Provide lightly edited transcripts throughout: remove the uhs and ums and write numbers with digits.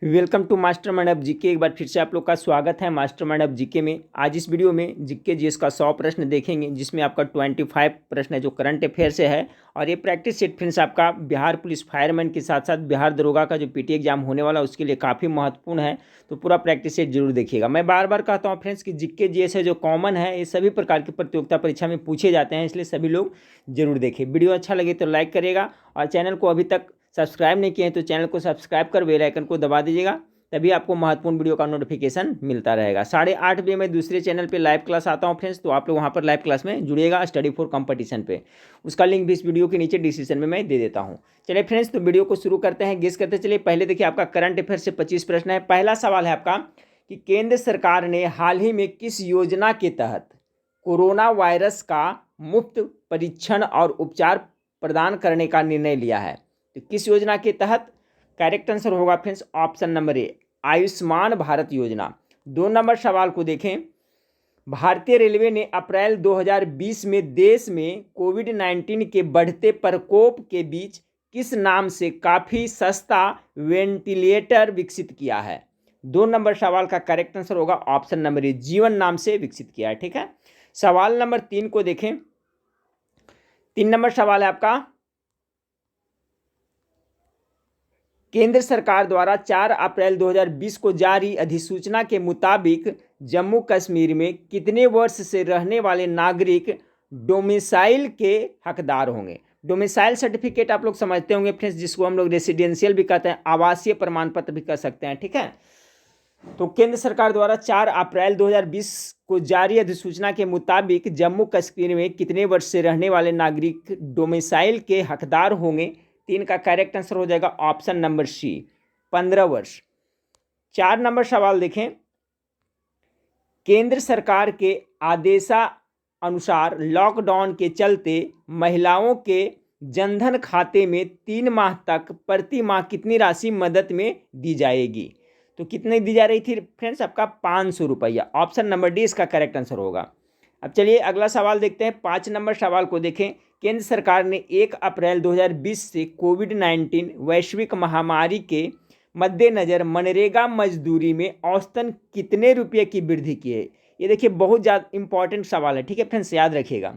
Welcome to Mastermind of GK. एक बार फिर से आप लोग का स्वागत है मास्टरमाइंड ऑफ जीके में। आज इस वीडियो में जीके जीएस का 100 प्रश्न देखेंगे, जिसमें आपका 25 प्रश्न है जो करंट अफेयर से है। और ये प्रैक्टिस सेट फ्रेंड्स आपका बिहार पुलिस फायरमैन के साथ साथ बिहार दरोगा का जो पीटी एग्जाम होने वाला है उसके लिए काफ़ी महत्वपूर्ण है। तो पूरा प्रैक्टिस सेट जरूर देखिएगा। मैं बार बार कहता हूँ फ्रेंड्स कि जीके जीएस है जो कॉमन है, ये सभी प्रकार की प्रतियोगिता परीक्षा में पूछे जाते हैं, इसलिए सभी लोग जरूर देखें। वीडियो अच्छा लगे तो लाइक करेगा, और चैनल को अभी तक सब्सक्राइब नहीं किए हैं तो चैनल को सब्सक्राइब कर बेल आइकन को दबा दीजिएगा, तभी आपको महत्वपूर्ण वीडियो का नोटिफिकेशन मिलता रहेगा। 8:30 बजे मैं दूसरे चैनल पे लाइव क्लास आता हूँ फ्रेंड्स, तो आप लोग वहाँ पर लाइव क्लास में जुड़िएगा स्टडी फॉर कंपटीशन पे। उसका लिंक भी इस वीडियो के नीचे डिस्क्रिप्शन में मैं दे देता हूँ। चलिए फ्रेंड्स, तो वीडियो को शुरू करते हैं, गेस करते चलिए। पहले देखिए, आपका करंट अफेयर से 25 प्रश्न है। पहला सवाल है आपका कि केंद्र सरकार ने हाल ही में किस योजना के तहत कोरोना वायरस का मुफ्त परीक्षण और उपचार प्रदान करने का निर्णय लिया है? तो किस योजना के तहत? करेक्ट आंसर होगा friends option number A, Ayushman Bharat योजना। 2 नंबर सवाल को देखें। भारतीय रेलवे ने अप्रैल 2020 में देश में कोविड-19 के बढ़ते प्रकोप के बीच किस नाम से काफ़ी सस्ता वेंटिलेटर विकसित किया है? 2 नंबर सवाल का करेक्ट आंसर होगा ऑप्शन नंबर ए, जीवन नाम से विकसित किया है। ठीक है। सवाल नंबर 3 को देखें। 3 नंबर सवाल है आपका, केंद्र सरकार द्वारा 4 अप्रैल 2020 को जारी अधिसूचना के मुताबिक जम्मू कश्मीर में कितने वर्ष से रहने वाले नागरिक डोमिसाइल के हकदार होंगे? डोमिसाइल सर्टिफिकेट आप लोग समझते होंगे फ्रेंड्स, जिसको हम लोग रेसिडेंशियल भी कहते हैं, आवासीय प्रमाण पत्र भी कह सकते हैं। ठीक है। तो केंद्र सरकार द्वारा 4 अप्रैल 2020 को जारी अधिसूचना के मुताबिक जम्मू कश्मीर में कितने वर्ष से रहने वाले नागरिक डोमिसाइल के हकदार होंगे? 3 का करेक्ट आंसर हो जाएगा ऑप्शन नंबर सी, 15 वर्ष। 4 नंबर सवाल देखें। केंद्र सरकार के आदेशानुसार लॉकडाउन के चलते महिलाओं के जनधन खाते में 3 माह तक प्रति माह कितनी राशि मदद में दी जाएगी? तो कितने दी जा रही थी फ्रेंड्स? आपका 500 रुपया। ऑप्शन नंबर डी इसका करेक्ट आंसर होगा। अब चलिए अगला सवाल देखते हैं। 5 नंबर सवाल को देखें। केंद्र सरकार ने 1 अप्रैल 2020 से कोविड-19 वैश्विक महामारी के मद्देनज़र मनरेगा मजदूरी में औसतन कितने रुपये की वृद्धि की है? ये देखिए बहुत ज़्यादा इंपॉर्टेंट सवाल है। ठीक है फ्रेंड्स, याद रखिएगा।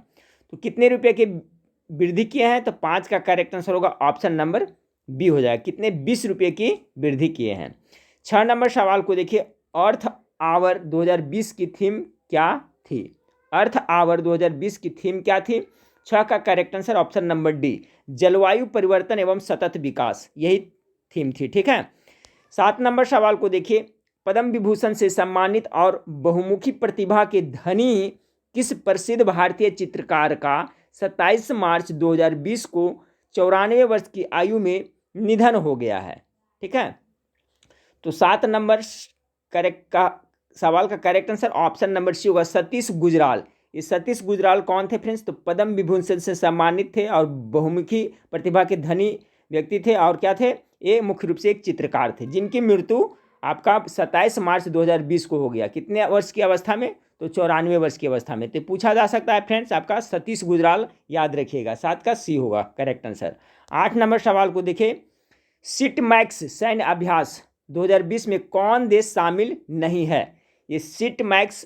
तो कितने रुपये की वृद्धि किए हैं? तो 5 का करेक्ट आंसर होगा ऑप्शन नंबर बी हो जाएगा। कितने? 20 रुपये की वृद्धि किए हैं। 6 नंबर सवाल को देखिए। अर्थ आवर 2020 की थीम क्या थी? अर्थ आवर 2020 की थीम क्या थी? 6 का correct answer option number D, जलवायु परिवर्तन एवं सतत विकास, यही थीम थी। ठीक है। 7 नंबर सवाल को देखिए। पद्म विभूषण से सम्मानित और बहुमुखी प्रतिभा के धनी किस प्रसिद्ध भारतीय चित्रकार का 27 मार्च 2020 को 94 वर्ष की आयु में निधन हो गया है? ठीक है। तो 7 नंबर का सवाल का correct answer option number C होगा, सतीश गुजराल। ये सतीश गुजराल कौन थे फ्रेंड्स? तो पद्म विभूषण से सम्मानित थे और बहुमुखी प्रतिभा के धनी व्यक्ति थे, और क्या थे? ये मुख्य रूप से एक चित्रकार थे, जिनकी मृत्यु आपका 27 मार्च 2020 को हो गया। कितने वर्ष की अवस्था में? तो 94 वर्ष की अवस्था में। तो पूछा जा सकता है फ्रेंड्स आपका सतीश गुजराल, याद रखिएगा। 7 का सी होगा करेक्ट आंसर। 8 नंबर सवाल को देखिए। सिट मैक्स सैन्य अभ्यास 2020 में कौन देश शामिल नहीं है? ये सिट मैक्स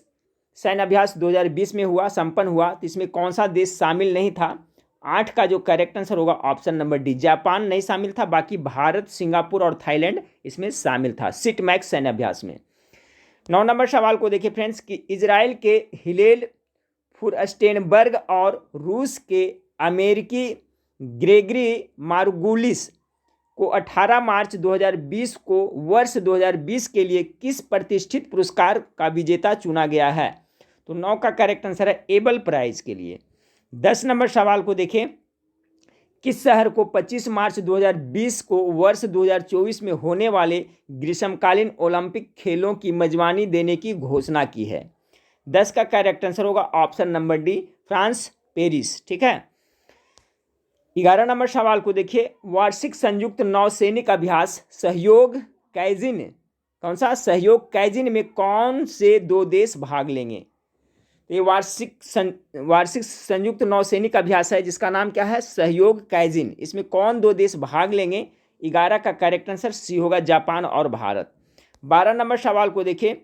सैन्य अभ्यास 2020 में संपन्न हुआ, तो इसमें कौन सा देश शामिल नहीं था? 8 का जो करेक्ट आंसर होगा ऑप्शन नंबर डी, जापान नहीं शामिल था, बाकी भारत, सिंगापुर और थाईलैंड इसमें शामिल था सिट मैक्स सैन्य अभ्यास में। 9 नंबर सवाल को देखिए फ्रेंड्स कि इजराइल के हिलेल फुरस्टेनबर्ग और रूस के अमेरिकी ग्रेगरी मार्गुलिस को 18 मार्च 2020 को वर्ष 2020 के लिए किस प्रतिष्ठित पुरस्कार का विजेता चुना गया है? तो 9 का करेक्ट आंसर है एबल प्राइज के लिए। 10 नंबर सवाल को देखें। किस शहर को 25 मार्च 2020 को वर्ष 2024 में होने वाले ग्रीष्मकालीन ओलंपिक खेलों की मेजबानी देने की घोषणा की है? 10 का करेक्ट आंसर होगा option number D, France, Paris. ठीक है। 11 नंबर सवाल को देखिए। वार्षिक संयुक्त नौसैनिक अभ्यास सहयोग कैजिन, कौन सा? सहयोग कैजिन में कौन से 2 देश भाग लेंगे? तो ये वार्षिक संयुक्त नौसैनिक अभ्यास है, जिसका नाम क्या है? सहयोग कैजिन। इसमें कौन 2 देश भाग लेंगे? 11 का करेक्ट आंसर सी होगा, जापान और भारत। 12 नंबर सवाल को देखिए,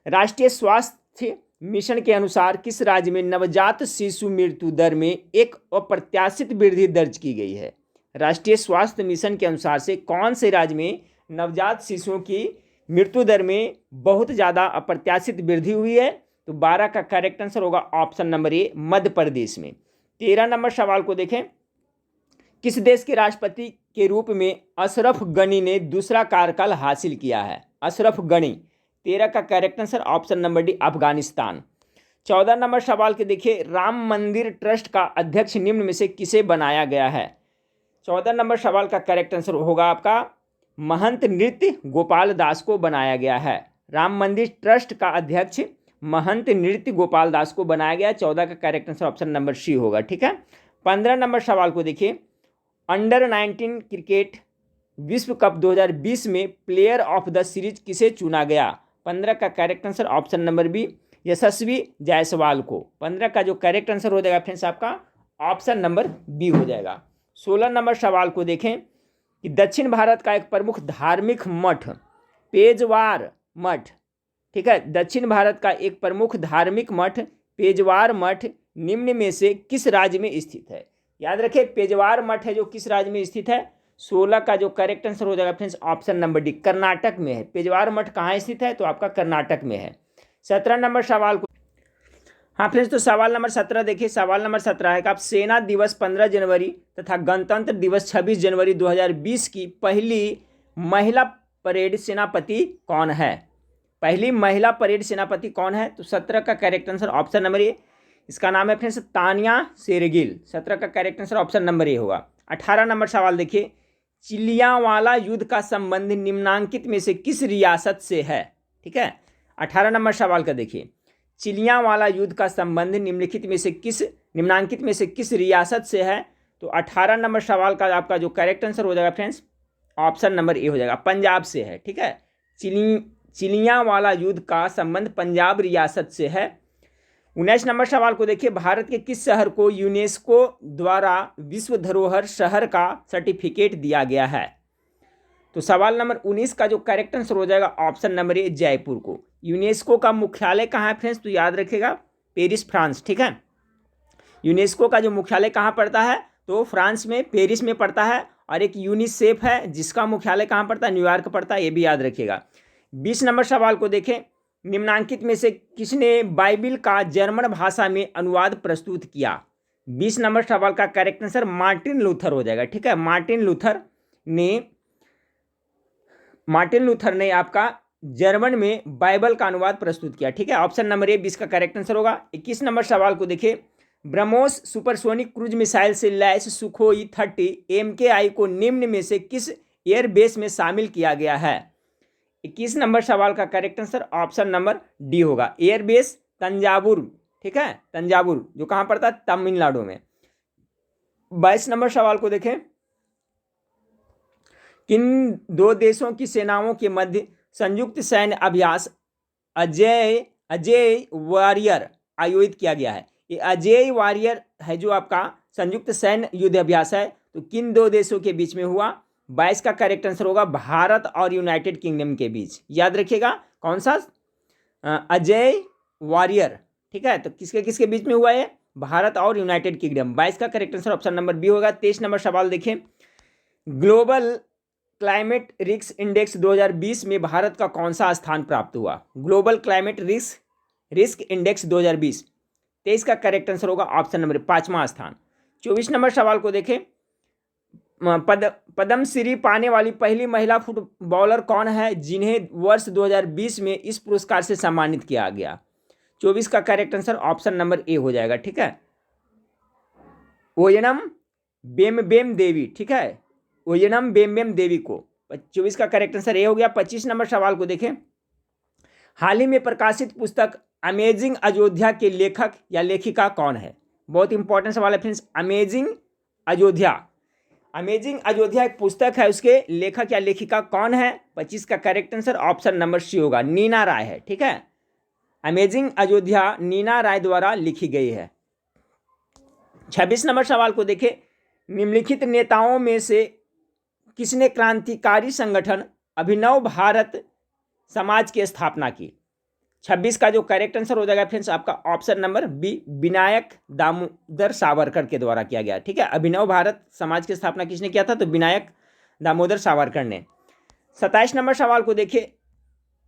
राष्ट्रीय स्वास्थ्य मिशन के अनुसार किस राज्य में नवजात शिशु मृत्यु दर में एक अप्रत्याशित वृद्धि दर्ज की गई है? राष्ट्रीय स्वास्थ्य मिशन के अनुसार से कौन से राज्य में नवजात शिशुओं की मृत्यु दर में बहुत ज़्यादा अप्रत्याशित वृद्धि हुई है? तो 12 का करेक्ट आंसर होगा option number A, Madhya Pradesh में। 13 नंबर सवाल को देखें, किस देश के राष्ट्रपति के रूप में अशरफ गनी ने दूसरा कार्यकाल हासिल किया है? अशरफ गनी। 13 का correct answer option number D, Afghanistan. 14 number सवाल के देखिए, राम मंदिर ट्रस्ट का अध्यक्ष निम्न में से किसे बनाया गया है? 14 नंबर सवाल का करेक्ट आंसर होगा आपका महंत नृत्य गोपाल दास को बनाया गया है। राम मंदिर ट्रस्ट का अध्यक्ष महंत नृत्य गोपाल दास को बनाया गया। 14 का correct answer option number C होगा, ठीक है। 15 नंबर सवाल को देखिए, अंडर 19 क्रिकेट विश्व कप 2020 में प्लेयर ऑफ द सीरीज किसे चुना गया? 15 का correct answer option number B, Yashasvi Jaiswal को। 15 का जो करेक्ट आंसर हो जाएगा फ्रेंड्स आपका ऑप्शन नंबर बी हो जाएगा। 16 नंबर सवाल को देखें कि दक्षिण भारत का एक प्रमुख धार्मिक मठ पेजवार मठ, ठीक है, दक्षिण भारत का एक प्रमुख धार्मिक मठ पेजवार मठ निम्न में से किस राज्य में स्थित है? याद रखें, पेजवार मठ है जो किस राज्य में स्थित है? 16 का जो करेक्ट आंसर हो जाएगा friends option number D, Karnataka में है। पेजवार मठ कहाँ स्थित है? तो आपका कर्नाटक में है। 17 नंबर सवाल को, हाँ फ्रेंड्स, तो सवाल नंबर 17 देखिए, सवाल नंबर 17 है कि आप सेना दिवस 15 जनवरी तथा गणतंत्र दिवस 26 जनवरी 2020 की पहली महिला परेड सेनापति कौन है? पहली महिला परेड सेनापति कौन है? तो 17 का correct answer option number A, इसका नाम है फ्रेंड्स तानिया शेरगिल। 17 का correct answer option number A होगा। 18 नंबर सवाल देखिए, चिलियांवाला युद्ध का संबंध निम्नांकित में से किस रियासत से है? ठीक है, 18 नंबर सवाल का देखिए, चिलियांवाला युद्ध का संबंध निम्नलिखित में से निम्नांकित में से किस रियासत से है? तो 18 नंबर सवाल का आपका जो करेक्ट आंसर हो जाएगा फ्रेंड्स ऑप्शन नंबर ए हो जाएगा, पंजाब से है। ठीक है, चिलियांवाला युद्ध का संबंध पंजाब रियासत से है। 19 नंबर सवाल को देखिए, भारत के किस शहर को यूनेस्को द्वारा विश्व धरोहर शहर का सर्टिफिकेट दिया गया है? तो सवाल नंबर 19 का जो करेक्ट आंसर हो जाएगा ऑप्शन नंबर ए, जयपुर को। यूनेस्को का मुख्यालय कहाँ है फ्रेंड्स? तो याद रखिएगा पेरिस, फ्रांस। ठीक है, यूनेस्को का जो मुख्यालय कहाँ पड़ता है? तो फ्रांस में पेरिस में पड़ता है। और एक यूनिसेफ है जिसका मुख्यालय कहाँ पड़ता है? न्यूयॉर्क पड़ता है, ये भी याद रखिएगा। 20 नंबर सवाल को देखें, निम्नांकित में से किसने बाइबिल का जर्मन भाषा में अनुवाद प्रस्तुत किया? 20 नंबर सवाल का करेक्ट आंसर मार्टिन लूथर हो जाएगा। ठीक है, मार्टिन लूथर ने आपका जर्मन में बाइबल का अनुवाद प्रस्तुत किया। ठीक है, ऑप्शन नंबर ए 20 का करेक्ट आंसर होगा। 21 नंबर सवाल को देखिए, ब्रह्मोस सुपरसोनिक क्रूज मिसाइल से लैस सुखोई 30 MKI को निम्न में से किस एयरबेस में शामिल किया गया है? 21 नंबर सवाल का correct answer option number D होगा, एयरबेस तंजावुर। ठीक है, तंजावुर जो कहाँ पड़ता है? तमिलनाडु में। 22 नंबर सवाल को देखें, किन दो देशों की सेनाओं के मध्य संयुक्त सैन्य अभ्यास अजय वारियर आयोजित किया गया है? ये अजय वारियर है जो आपका संयुक्त सैन्य युद्ध अभ्यास है, तो किन दो देशों के बीच में हुआ? 22 का करेक्ट आंसर होगा भारत और यूनाइटेड किंगडम के बीच। याद रखिएगा कौन सा? अजय वारियर। ठीक है, तो किसके किसके बीच में हुआ है? भारत और यूनाइटेड किंगडम। 22 का correct answer option number B होगा। 23 नंबर सवाल देखें, ग्लोबल क्लाइमेट रिस्क इंडेक्स 2020 में भारत का कौन सा स्थान प्राप्त हुआ? Global climate risk index 2020। 23 का करेक्ट आंसर होगा ऑप्शन नंबर 5वां स्थान। 24 नंबर सवाल को देखें, पद्मश्री पाने वाली पहली महिला फुटबॉलर कौन है जिन्हें वर्ष 2020 में इस पुरस्कार से सम्मानित किया गया? 24 का correct answer option number A हो जाएगा। ठीक है, ओयनम बेमबेम देवी। ठीक है, ओयनम बेमबेम देवी को। 24 का करेक्ट आंसर ए हो गया। 25 नंबर सवाल को देखें, हाल ही में प्रकाशित पुस्तक अमेजिंग अयोध्या के लेखक या लेखिका कौन है? बहुत इंपॉर्टेंट सवाल है फ्रेंड्स। अमेजिंग अयोध्या एक पुस्तक है, उसके लेखक या लेखिका कौन है? 25 का correct answer option number C होगा, नीना राय है। ठीक है, अमेजिंग अयोध्या नीना राय द्वारा लिखी गई है। 26 नंबर सवाल को देखें, निम्नलिखित नेताओं में से किसने क्रांतिकारी संगठन अभिनव भारत समाज की स्थापना की? 26 का जो करेक्ट आंसर हो जाएगा फ्रेंड्स आपका option number B, Vinayak Damodar Savarkar के द्वारा किया गया। ठीक है, अभिनव भारत समाज की स्थापना किसने किया था? तो विनायक दामोदर सावरकर ने। 27 नंबर सवाल को देखिए,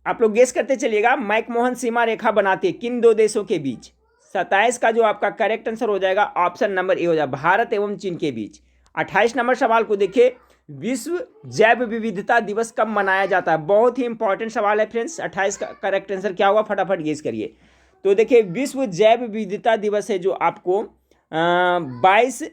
आप लोग गेस करते चलिएगा। मैकमोहन सीमा रेखा बनाते किन दो देशों के बीच? 27 का जो आपका करेक्ट आंसर हो जाएगा ऑप्शन नंबर ए हो जाएगा, भारत एवं चीन के बीच। 28 नंबर सवाल को देखिए, विश्व जैव विविधता दिवस कब मनाया जाता है? बहुत ही इंपॉर्टेंट सवाल है फ्रेंड्स। 28 का करेक्ट आंसर क्या होगा, फटाफट गेस करिए। तो देखिए, विश्व जैव विविधता दिवस है जो आपको 22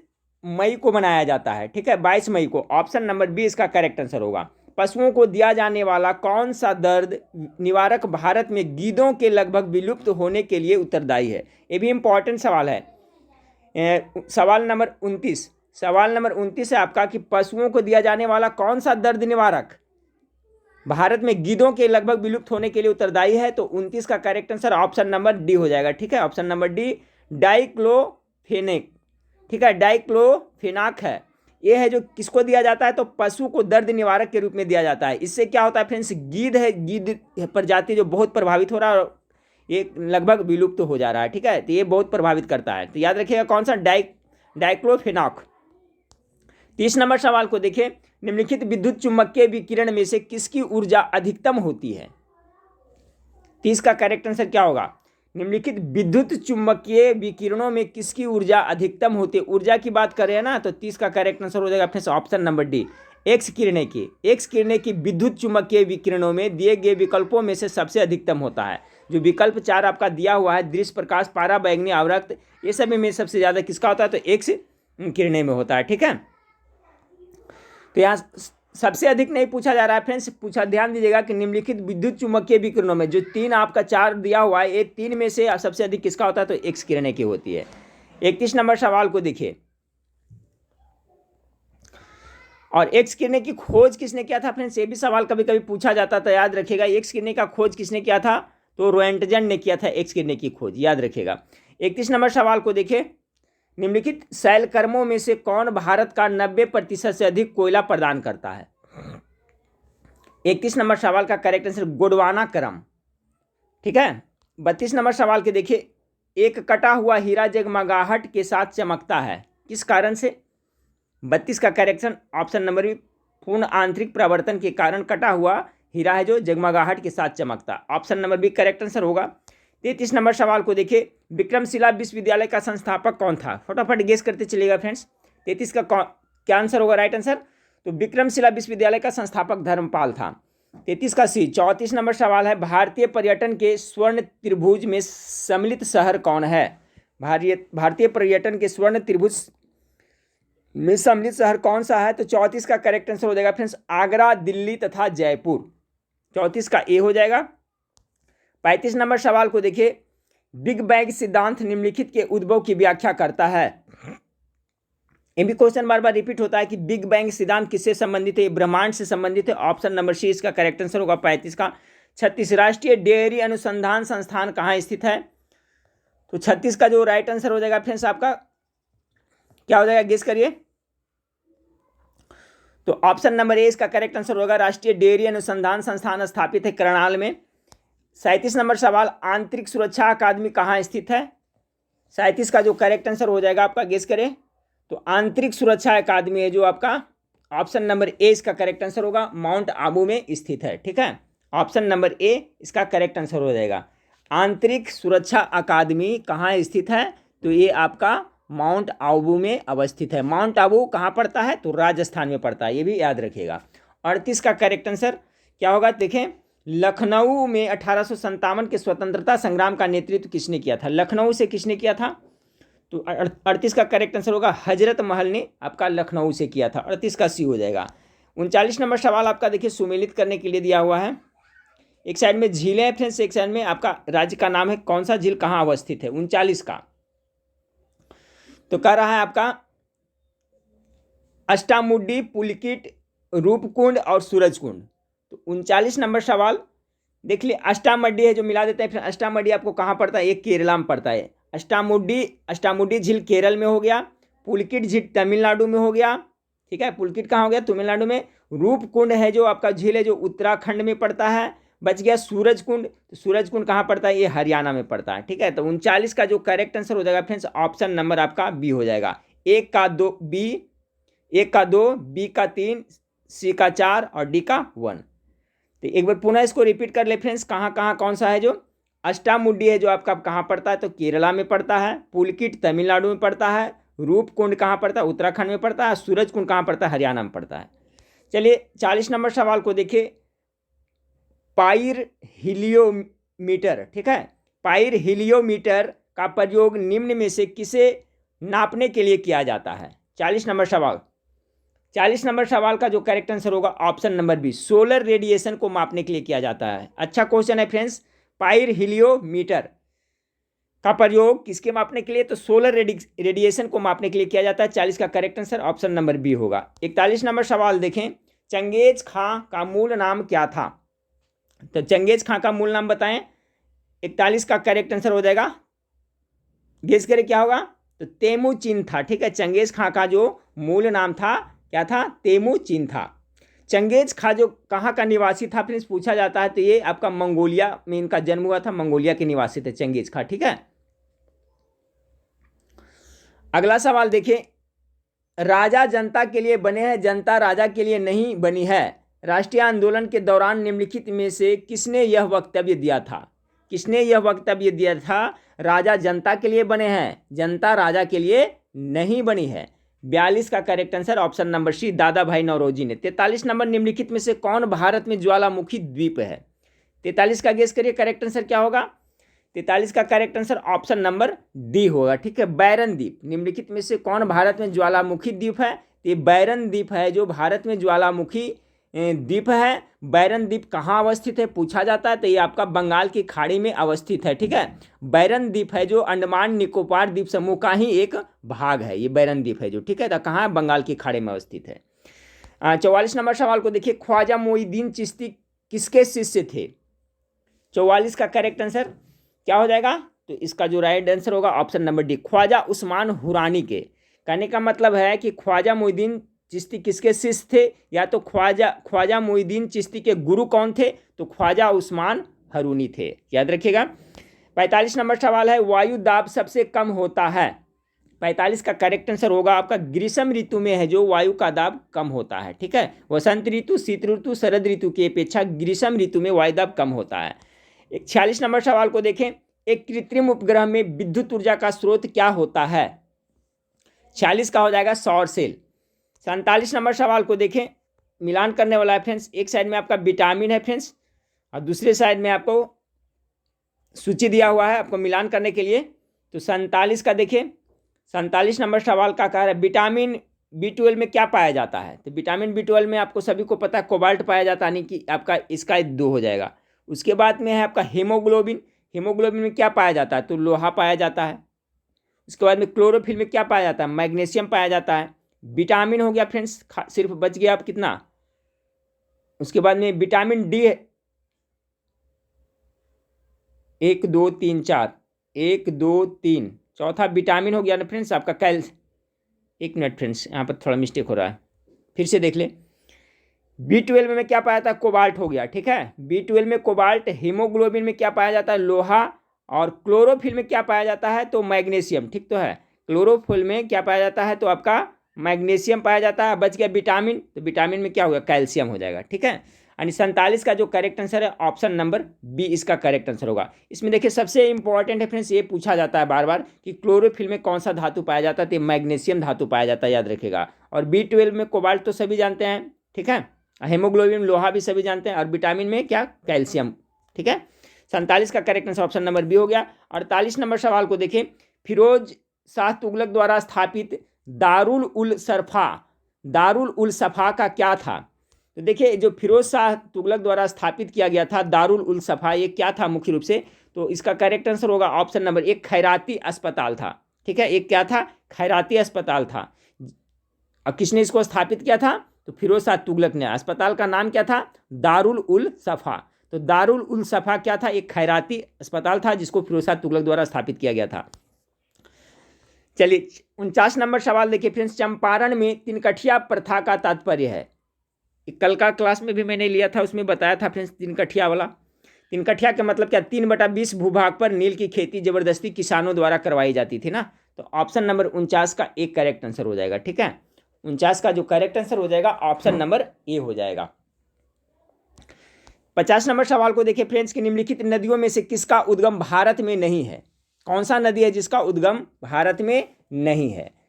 मई को मनाया जाता है। ठीक है, 22 मई को। ऑप्शन नंबर बी इसका करेक्ट आंसर होगा। पशुओं को दिया जाने वाला कौन सा दर्द निवारक भारत में गीदों के लगभग विलुप्त होने के लिए उत्तरदायी है? ये भी इंपॉर्टेंट सवाल है। सवाल नंबर 29, सवाल नंबर 29 है आपका कि पशुओं को दिया जाने वाला कौन सा दर्द निवारक भारत में गीदों के लगभग विलुप्त होने के लिए उत्तरदायी है? तो 29 का correct answer option number D हो जाएगा। ठीक है, ऑप्शन नंबर डी, डाइक्लोफेनेक। ठीक है, डाइक्लोफेनाक है। ये है जो किसको दिया जाता है? तो पशु को दर्द निवारक के रूप में दिया जाता है। इससे क्या होता है फ्रेंड्स, गीद है, गीद प्रजाति जो बहुत प्रभावित हो रहा है और ये लगभग विलुप्त हो जा रहा है। ठीक है, तो ये बहुत प्रभावित करता है। तो याद रखिएगा कौन सा, डाइक्लोफेनाक। 30 नंबर सवाल को देखिए, निम्नलिखित विद्युत चुम्बकीय विकिरण में से किसकी ऊर्जा अधिकतम होती है? 30 का करेक्ट आंसर क्या होगा? निम्नलिखित विद्युत चुम्बकीय विकिरणों में किसकी ऊर्जा अधिकतम होती है? ऊर्जा की बात करें ना, तो 30 का करेक्ट आंसर हो जाएगा friends option number D, x किरणें की। एक्स किरणें की विद्युत चुम्बकीय विकिरणों में दिए गए विकल्पों में से सबसे अधिकतम होता है। जो विकल्प 4 आपका दिया हुआ है, दृश्य प्रकाश, पारा बैगनी, आवरक्त, ये सभी में सबसे ज्यादा किसका होता है? तो एक्स किरणें में होता है। ठीक है, तो यहाँ सबसे अधिक नहीं पूछा जा रहा है फ्रेंड्स, पूछा, ध्यान दीजिएगा कि निम्नलिखित विद्युत चुम्बकीय विकिरणों में जो 3 आपका 4 दिया हुआ है, ये 3 में से सबसे अधिक किसका होता है? तो एक्स किरणें की होती है। 31 नंबर सवाल को देखिए, और एक्स किरणें की खोज किसने किया था फ्रेंड्स? ये भी सवाल कभी कभी पूछा जाता था, याद रखिएगा। एक्स किरणें का खोज किसने किया था? तो रोएंटजन ने किया था एक्स किरणें की खोज, याद रखिएगा। 31 नंबर सवाल को देखिए, निम्नलिखित शैलकर्मों में से कौन भारत का 90% से अधिक कोयला प्रदान करता है? 31 नंबर सवाल का करेक्ट आंसर गोंडवाना क्रम। ठीक है, 32 नंबर सवाल के देखिए, एक कटा हुआ हीरा जगमगाहट के साथ चमकता है, किस कारण से? 32 का करेक्शन ऑप्शन नंबर बी, पूर्ण आंतरिक प्रवर्तन के कारण कटा हुआ हीरा है जो जगमगाहट के साथ चमकता। Option number B correct answer होगा। 33 नंबर सवाल को देखिए, विक्रमशिला विश्वविद्यालय का संस्थापक कौन था? फटाफट गेस करते चलिएगा फ्रेंड्स। 33 का क्या आंसर होगा राइट आंसर? तो विक्रमशिला विश्वविद्यालय का संस्थापक धर्मपाल था। 33 का सी। 34 नंबर सवाल है, भारतीय पर्यटन के स्वर्ण त्रिभुज में सम्मिलित शहर कौन है? भारतीय पर्यटन के स्वर्ण त्रिभुज में सम्मिलित शहर कौन सा है? तो 34 का करेक्ट आंसर हो जाएगा फ्रेंड्स आगरा, दिल्ली तथा जयपुर। 34 का ए हो जाएगा। 35 नंबर सवाल को देखिए, बिग बैंग सिद्धांत निम्नलिखित के उद्भव की व्याख्या करता है। ये भी क्वेश्चन बार बार रिपीट होता है कि बिग बैंग सिद्धांत किससे संबंधित है? ब्रह्मांड से संबंधित है। ऑप्शन नंबर सी इसका करेक्ट आंसर होगा 35 का। 36 राष्ट्रीय डेयरी अनुसंधान संस्थान कहाँ स्थित है? तो 36 का जो राइट आंसर हो जाएगा फ्रेंड्स आपका क्या हो जाएगा, गेस करिए। तो ऑप्शन नंबर ए इसका करेक्ट आंसर होगा, राष्ट्रीय डेयरी अनुसंधान संस्थान स्थापित है करनाल में। 37 नंबर सवाल, आंतरिक सुरक्षा अकादमी कहाँ स्थित है? 37 का जो करेक्ट आंसर हो जाएगा आपका, गेस करें। तो आंतरिक सुरक्षा अकादमी है जो आपका ऑप्शन नंबर ए इसका करेक्ट आंसर होगा, माउंट आबू में स्थित है। ठीक है, ऑप्शन नंबर ए इसका करेक्ट आंसर हो जाएगा। आंतरिक सुरक्षा अकादमी कहाँ स्थित है? तो ये आपका माउंट आबू में अवस्थित है। माउंट आबू कहाँ पड़ता है? तो राजस्थान में पड़ता है, ये भी याद रखिएगा। 38 का करेक्ट आंसर क्या होगा, देखें। लखनऊ में 1857 के स्वतंत्रता संग्राम का नेतृत्व किसने किया था? लखनऊ से किसने किया था? तो 38 का करेक्ट आंसर होगा, हजरत महल ने आपका लखनऊ से किया था। 38 का सी हो जाएगा। 39 नंबर सवाल आपका देखिए, सुमेलित करने के लिए दिया हुआ है। एक साइड में झीलें हैं फ्रेंड्स, एक साइड में आपका राज्य का नाम है, कौन सा झील कहाँ अवस्थित है? 39 का तो कह रहा है आपका अष्टामुड्डी, पुलकिट, रूपकुंड और सूरजकुंड। तो 39 नंबर सवाल देख लिए, अष्टामड्डी है जो मिला देते हैं। फिर अष्टामड्डी आपको कहाँ पड़ता है? ये केरला में पड़ता है। अष्टामुड्डी झील केरल में हो गया, पुलकिट झील तमिलनाडु में हो गया। ठीक है, पुलकिट कहाँ हो गया? तमिलनाडु में। रूपकुंड है जो आपका झील है जो उत्तराखंड में पड़ता है। बच गया सूरजकुंड, तो सूरजकुंड कहाँ पड़ता है, ये हरियाणा में पड़ता है। ठीक है, तो 39 का जो करेक्ट आंसर हो जाएगा फ्रेंड्स ऑप्शन नंबर आपका बी हो जाएगा। एक का 2 बी का 3, सी का 4 और डी का 1। तो एक बार पुनः इसको रिपीट कर ले फ्रेंड्स, कहाँ कहाँ कौन सा है जो अष्टामुड्डी है जो आपका कहाँ पड़ता है, तो केरला में पड़ता है। पुलकिट तमिलनाडु में पड़ता है। रूपकुंड कहाँ पड़ता है, उत्तराखंड में पड़ता है। सूरजकुंड कहाँ पड़ता है, हरियाणा में पड़ता है। चलिए 40 नंबर सवाल को देखिए, पाइर हिलियोमीटर, ठीक है, पाइर हिलियोमीटर का प्रयोग निम्न में से किसे नापने के लिए किया जाता है। 40 नंबर सवाल, 40 नंबर सवाल का जो करेक्ट आंसर होगा option number B, solar radiation को मापने के लिए किया जाता है। अच्छा क्वेश्चन है फ्रेंड्स, पाइर हिलियोमीटर का प्रयोग किसके मापने के लिए, तो सोलर रेडिएशन को मापने के लिए किया जाता है। 40 का correct answer option number B होगा। 41 नंबर सवाल देखें, चंगेज खां का मूल नाम क्या था, तो चंगेज खां का मूल नाम बताएं। 41 का करेक्ट आंसर हो जाएगा, गेस करें क्या होगा, तो तेमुचिन था। ठीक है, चंगेज खां का जो मूल नाम था क्या था, तेमुचिन था। चंगेज खां जो कहाँ का निवासी था फ्रेंड्स पूछा जाता है, तो ये आपका मंगोलिया में इनका जन्म हुआ था, मंगोलिया के निवासी थे चंगेज खां। ठीक है, अगला सवाल देखिए, राजा जनता के लिए बने हैं, जनता राजा के लिए नहीं बनी है। राष्ट्रीय आंदोलन के दौरान निम्नलिखित में से किसने यह वक्तव्य दिया था, किसने यह वक्तव्य दिया था, राजा जनता के लिए बने हैं, जनता राजा के लिए नहीं बनी है। 42 का correct answer option number C, Dadabhai Naoroji ने। 43 नंबर, निम्नलिखित में से कौन भारत में ज्वालामुखी द्वीप है। 43 का गेस करिए, करेक्ट आंसर क्या होगा। 43 का correct answer option number D होगा। ठीक है, बैरन द्वीप, निम्नलिखित में से कौन भारत में ज्वालामुखी द्वीप है, तो ये बैरन द्वीप है जो भारत में ज्वालामुखी द्वीप है। बैरन द्वीप कहाँ अवस्थित है पूछा जाता है, तो ये आपका बंगाल की खाड़ी में अवस्थित है। ठीक है, बैरन द्वीप है जो अंडमान निकोबार द्वीप समूह का ही एक भाग है, ये बैरन द्वीप है जो, ठीक है, तो कहाँ बंगाल की खाड़ी में अवस्थित है। 44 नंबर सवाल को देखिए, ख्वाजा मोइनुद्दीन चिश्ती किसके शिष्य थे। 44 का करेक्ट आंसर क्या हो जाएगा, तो इसका जो राइट आंसर होगा option number D, Khwaja Usman Hurani के। कहने का मतलब है कि ख्वाजा मोइनुद्दीन चिश्ती किसके शिष्य थे, या तो ख्वाजा मोइनुद्दीन चिश्ती के गुरु कौन थे, तो ख्वाजा उस्मान हुरानी थे, याद रखिएगा। 45 नंबर सवाल है, वायु दाब सबसे कम होता है। 45 का करेक्ट आंसर होगा आपका, ग्रीष्म ऋतु में है जो वायु का दाब कम होता है। ठीक है, वसंत ऋतु, शीत ऋतु, शरद ऋतु की अपेक्षा ग्रीष्म ऋतु में वायु दाब कम होता है। 46 नंबर सवाल को देखें, एक कृत्रिम उपग्रह में विद्युत ऊर्जा का स्रोत क्या होता है। 46 का हो जाएगा सौर सेल। 47 नंबर सवाल को देखें, मिलान करने वाला है फ्रेंड्स, एक साइड में आपका विटामिन है फ्रेंड्स और दूसरे साइड में आपको सूची दिया हुआ है आपको मिलान करने के लिए। तो 47 का देखिए, 47 नंबर सवाल का कह रहा है विटामिन B12 में क्या पाया जाता है, तो विटामिन B12 में आपको सभी को पता है कोबाल्ट पाया जाता है, यानी कि आपका इसका 2 हो जाएगा। उसके बाद में है आपका हीमोग्लोबिन, हीमोग्लोबिन में क्या पाया जाता है, तो लोहा पाया जाता है। उसके बाद में क्लोरोफिल में क्या पाया जाता है, मैग्नीशियम पाया जाता है। विटामिन हो गया फ्रेंड्स, सिर्फ बच गया आप कितना, उसके बाद में विटामिन डी है 1 2 3 4, 1 2 3, चौथा विटामिन हो गया ना फ्रेंड्स आपका एक मिनट फ्रेंड्स, यहाँ पर थोड़ा मिस्टेक हो रहा है, फिर से देख ले। B12 में क्या पाया था, कोबाल्ट हो गया। ठीक है, B12 में कोबाल्ट, हीमोग्लोबिन में क्या पाया जाता है, लोहा, और क्लोरोफिल में क्या पाया जाता है, तो मैग्नीशियम। ठीक तो है, क्लोरोफिल में क्या पाया जाता है, तो आपका मैग्नीशियम पाया जाता है। बच गया विटामिन, तो विटामिन में क्या होगा, कैल्शियम हो जाएगा। ठीक है, यानी 47 का जो करेक्ट आंसर है ऑप्शन नंबर बी इसका करेक्ट आंसर होगा। इसमें देखिए सबसे इंपॉर्टेंट है फ्रेंड्स, ये पूछा जाता है बार बार कि क्लोरोफिल में कौन सा धातु पाया जाता है, तो मैग्नीशियम धातु पाया जाता है, याद रखिएगा। और B12 में कोबाल्ट तो सभी जानते हैं, ठीक है, हेमोग्लोबिन लोहा भी सभी जानते हैं, और विटामिन में क्या, कैल्शियम। ठीक है, 47 का correct answer option number B हो गया। 48 नंबर सवाल को देखें, फिरोज शाह तुगलक द्वारा स्थापित दारुल उल सफा का क्या था। तो देखिए जो फिरोज शाह तुगलक द्वारा स्थापित किया गया था दारुल उल सफा, ये क्या था मुख्य रूप से, तो इसका करेक्ट आंसर होगा ऑप्शन नंबर एक, खैराती अस्पताल था। ठीक है, एक क्या था, खैराती अस्पताल था। अब किसने इसको स्थापित किया था, तो फिरोज शाह तुगलक ने। अस्पताल का नाम क्या था, दारुल उल सफा। तो दारुल उल सफा क्या था, एक खैराती अस्पताल था जिसको फिरोज शाह तुगलक द्वारा स्थापित किया गया था। चलिए 49 नंबर सवाल देखिए फ्रेंड्स, चंपारण में तिनकठिया प्रथा का तात्पर्य है। कल का क्लास में भी मैंने लिया था, उसमें बताया था फ्रेंड्स 3 कठिया वाला। 3 कठिया का मतलब क्या, 3/20 भूभाग पर नील की खेती जबरदस्ती किसानों द्वारा करवाई जाती थी ना। तो ऑप्शन नंबर 49 का एक करेक्ट आंसर हो जाएगा। ठीक है, 49 का जो करेक्ट आंसर हो जाएगा ऑप्शन नंबर ए हो जाएगा। 50 नंबर सवाल को देखिए फ्रेंड्स कि निम्नलिखित नदियों में से किसका उद्गम भारत में नहीं है। कौन सा नदी है जिसका उद्गम भारत में नहीं है।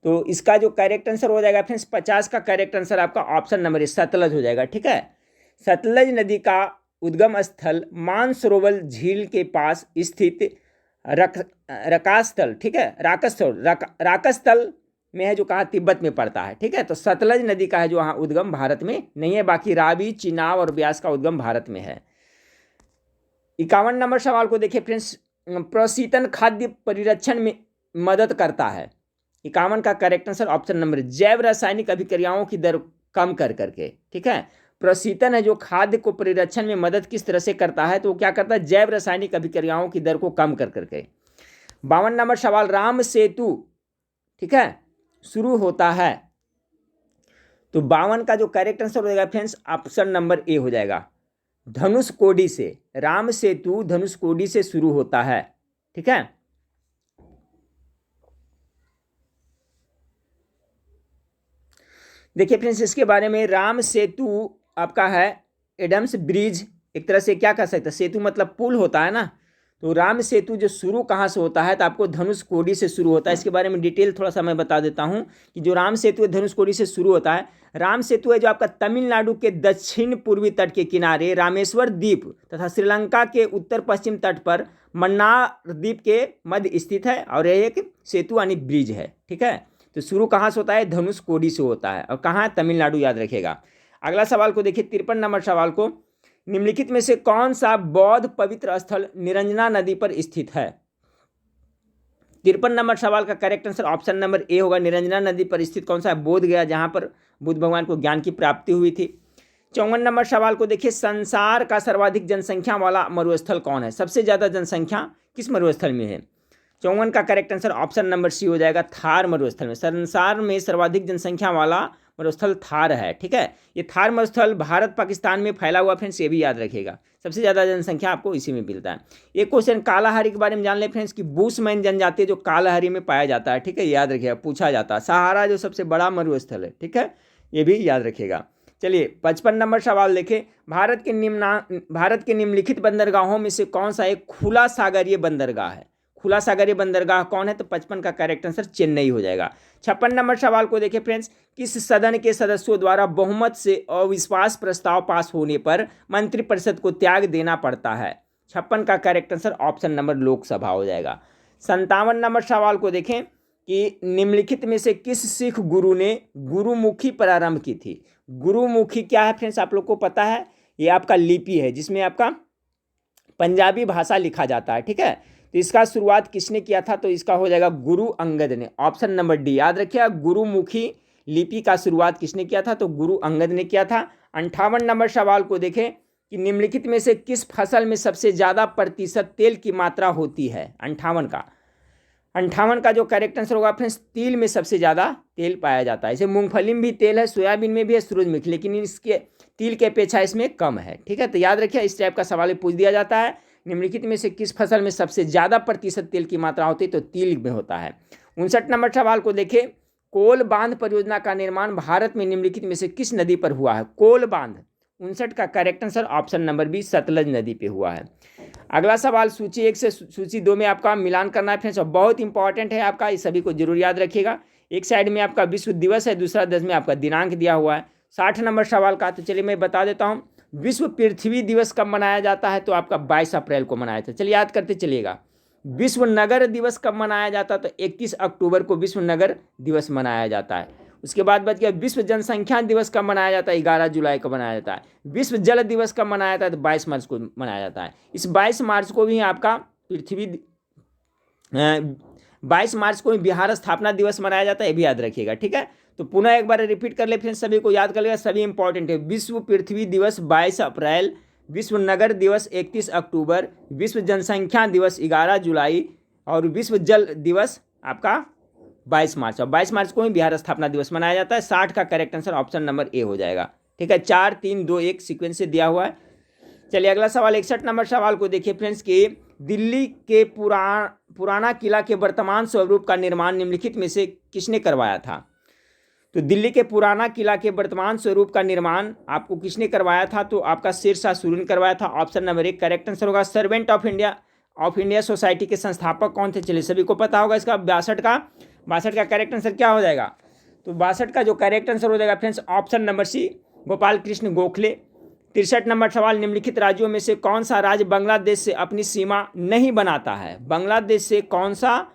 तो इसका जो करेक्ट आंसर हो जाएगा फ्रेंड्स 50 का करेक्ट आंसर आपका ऑप्शन नंबर ए सतलज हो जाएगा। ठीक है, सतलज नदी का उद्गम स्थल मानसरोवर झील के पास स्थित रकास्थल, ठीक है, राकस्थल में है, जो कहा तिब्बत में पड़ता है। ठीक है, तो सतलज नदी का है जो वहाँ उद्गम भारत में नहीं है। बाकी रावी, चिनाब और ब्यास का उद्गम भारत में है। 51 नंबर सवाल को देखिए फ्रेंड्स, प्रशीतन खाद्य परिरक्षण में मदद करता है। 51 का करेक्ट आंसर ऑप्शन नंबर जैव रासायनिक अभिक्रियाओं की दर कम कर करके। ठीक है, प्रशीतन है जो खाद्य को परिरक्षण में मदद किस तरह से करता है, तो वो क्या करता है, जैव रासायनिक अभिक्रियाओं की दर को कम कर करके। 52 नंबर सवाल, राम सेतु, ठीक है, शुरू होता है। तो 52 का जो करेक्ट आंसर हो जाएगा फ्रेंड्स ऑप्शन नंबर ए हो जाएगा, धनुषकोडी से। राम सेतु धनुषकोडी से शुरू होता है। ठीक है, देखिए फ्रेंड्स इसके बारे में, राम सेतु आपका है एडम्स ब्रिज, एक तरह से क्या कह सकते हैं, सेतु मतलब पुल होता है ना। तो राम सेतु जो शुरू कहाँ से होता है, तो आपको धनुषकोडी से शुरू होता है। इसके बारे में डिटेल थोड़ा सा मैं बता देता हूँ कि जो राम सेतु है धनुषकोडी से शुरू होता है। राम सेतु है जो आपका तमिलनाडु के दक्षिण पूर्वी तट के किनारे रामेश्वर द्वीप तथा श्रीलंका के उत्तर पश्चिम तट पर मन्नार द्वीप के मध्य स्थित है, और यह एक सेतु यानी ब्रिज है। ठीक है, तो शुरू कहाँ से होता है, धनुषकोडी से होता है, और कहाँ है, तमिलनाडु, याद रखिएगा। अगला सवाल को देखिए 53 नंबर सवाल को, निम्नलिखित में से कौन सा बौद्ध पवित्र स्थल निरंजना नदी पर स्थित है। 53 नंबर सवाल का correct answer option number A होगा, निरंजना नदी पर स्थित कौन सा है, बोध गया, जहां पर बुद्ध भगवान को ज्ञान की प्राप्ति हुई थी। 54 नंबर सवाल को देखिए, संसार का सर्वाधिक जनसंख्या वाला मरुस्थल कौन है, सबसे ज्यादा जनसंख्या किस मरुस्थल में है। 54 का correct answer option number C हो जाएगा, थार मरुस्थल में। संसार में सर्वाधिक जनसंख्या वाला मरुस्थल थार है। ठीक है, ये थार मरुस्थल भारत पाकिस्तान में फैला हुआ फ्रेंड्स, ये भी याद रखिएगा, सबसे ज़्यादा जनसंख्या आपको इसी में मिलता है। एक क्वेश्चन कालाहारी के बारे में जान ले फ्रेंड्स कि बुशमैन जनजाति जो कालाहारी में पाया जाता है। ठीक है, याद रखिएगा, पूछा जाता है। सहारा जो सबसे बड़ा मरुस्थल है। ठीक है, ये भी याद रखिएगा। चलिए 55 नंबर सवाल देखें, भारत के निम्नलिखित बंदरगाहों में से कौन सा एक खुला सागरीय बंदरगाह है। खुला सागरीय बंदरगाह कौन है, तो 55 का करेक्ट आंसर चेन्नई हो जाएगा। 56 नंबर सवाल को देखिए फ्रेंड्स, किस सदन के सदस्यों द्वारा बहुमत से अविश्वास प्रस्ताव पास होने पर मंत्रिपरिषद को त्याग देना पड़ता है। 56 का correct answer option number Lok Sabha हो जाएगा। 57 नंबर सवाल को देखें कि निम्नलिखित में से किस सिख गुरु ने गुरुमुखी प्रारंभ की थी। गुरुमुखी क्या है फ्रेंड्स, आप लोग को पता है, ये आपका लिपि है जिसमें आपका पंजाबी भाषा लिखा जाता है। ठीक है, तो इसका शुरुआत किसने किया था, तो इसका हो जाएगा गुरु अंगद ने, ऑप्शन नंबर डी। याद रखिए, गुरुमुखी लिपि का शुरुआत किसने किया था, तो गुरु अंगद ने किया था। 58 नंबर सवाल को देखें कि निम्नलिखित में से किस फसल में सबसे ज़्यादा प्रतिशत तेल की मात्रा होती है। 58 का जो करेक्ट आंसर होगा फ्रेंड्स, तिल में सबसे ज़्यादा तेल पाया जाता है। इसे मूंगफली में भी तेल है, सोयाबीन में भी है, सूरजमुखी, लेकिन इसके तिल के अपेक्षा इसमें कम है। ठीक है, तो याद रखिए, इस टाइप का सवाल पूछ दिया जाता है, निम्नलिखित में से किस फसल में सबसे ज़्यादा प्रतिशत तेल की मात्रा होती है, तो तिल में होता है। 59 नंबर सवाल को देखें, कोल बांध परियोजना का निर्माण भारत में निम्नलिखित में से किस नदी पर हुआ है। कोल बांध, 59 का correct answer option number B, Sutlej नदी पे हुआ है। अगला सवाल सूची 1 से सूची 2 में आपका मिलान करना है फ्रेंड्स, और बहुत इंपॉर्टेंट है आपका, इस सभी को जरूर याद रखिएगा। एक साइड में आपका विश्व दिवस है, दूसरा 10 में आपका दिनांक दिया हुआ है। 60 नंबर सवाल का, तो चलिए मैं बता देता हूँ, विश्व पृथ्वी दिवस कब मनाया जाता है, तो आपका 22 अप्रैल को मनाया जाता है। चलिए याद करते चलिएगा। विश्व नगर दिवस कब मनाया जाता है, तो 31 अक्टूबर को विश्व नगर दिवस मनाया जाता है। उसके बाद बच गया विश्व जनसंख्या दिवस कब मनाया जाता है, 11 जुलाई को मनाया जाता है। विश्व जल दिवस कब मनाया जाता है, तो 22 मार्च को मनाया जाता है। इस 22 मार्च को भी आपका 22 मार्च को बिहार स्थापना दिवस मनाया जाता है, ये भी याद रखिएगा। ठीक है, तो पुनः एक बार रिपीट कर ले फ्रेंड्स, सभी को याद कर लेगा, सभी इंपॉर्टेंट है। विश्व पृथ्वी दिवस 22 अप्रैल, विश्व नगर दिवस 31 अक्टूबर, विश्व जनसंख्या दिवस 11 जुलाई, और विश्व जल दिवस आपका 22 मार्च, और 22 मार्च को ही बिहार स्थापना दिवस मनाया जाता है। 60 का correct answer option number A हो जाएगा। ठीक है, 4 3 2 1 सीक्वेंस से दिया हुआ है। चलिए अगला सवाल 61 नंबर सवाल को देखिए फ्रेंड्स कि दिल्ली के पुराना किला के वर्तमान स्वरूप का निर्माण निम्नलिखित में से किसने करवाया था? तो दिल्ली के पुराना किला के वर्तमान स्वरूप का निर्माण आपको किसने करवाया था? तो आपका शेरशाह सूरी ने करवाया था। ऑप्शन नंबर 1 करेक्ट आंसर होगा। सर्वेंट ऑफ इंडिया सोसाइटी के संस्थापक कौन थे? चलिए सभी को पता होगा इसका 62 का करेक्ट आंसर क्या हो जाएगा? तो 62 का जो करेक्ट आंसर हो जाएगा friends option number C Gopal Krishna Gokhale. 63 number सवाल निम्नलिखित राज्यों में से कौन सा राज्य बांग्लादेश से अपनी सीमा नहीं बनाता है? बांग्लादेश से कौन सा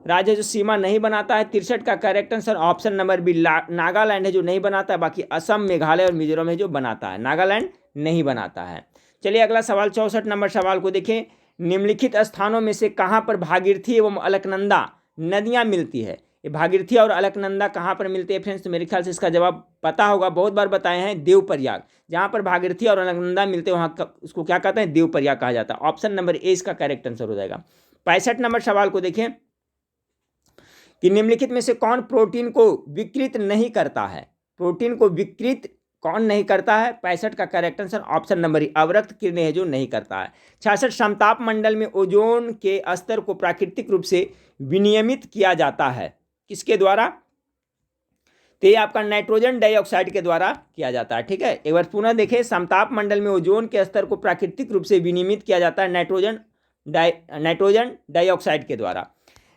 राज्य जो सीमा नहीं बनाता है? 63 का correct answer option number B Nagaland है जो नहीं बनाता है। बाकी असम, मेघालय और मिजोरम है जो बनाता है, नागालैंड नहीं बनाता है। चलिए अगला सवाल 64 नंबर सवाल को देखें। निम्नलिखित स्थानों में से कहाँ पर भागीरथी एवं अलकनंदा नदियाँ मिलती है? ये भागीरथी और अलकनंदा कहाँ पर मिलते हैं फ्रेंड्स? तो मेरे ख्याल से इसका जवाब पता होगा, बहुत बार बताए हैं, देवप्रयाग। जहाँ पर भागीरथी और अलकनंदा मिलते हैं वहाँ उसको क्या कहते हैं? देवप्रयाग कहा जाता है। ऑप्शन नंबर ए इसका करेक्ट आंसर हो जाएगा। 65 नंबर सवाल को देखें कि निम्नलिखित में से कौन प्रोटीन को विकृत नहीं करता है? प्रोटीन को विकृत कौन नहीं करता है? 65 का करेक्ट आंसर ऑप्शन नंबर ई अवरक्त किरणें है जो नहीं करता है। 66 समताप मंडल में ओजोन के स्तर को प्राकृतिक रूप से विनियमित किया जाता है, किसके द्वारा? तो ये आपका नाइट्रोजन डाइऑक्साइड के द्वारा किया जाता है। ठीक है, एक बार पुनः देखें, समताप मंडल में ओजोन के स्तर को प्राकृतिक रूप से विनियमित किया जाता है नाइट्रोजन डाइऑक्साइड के द्वारा।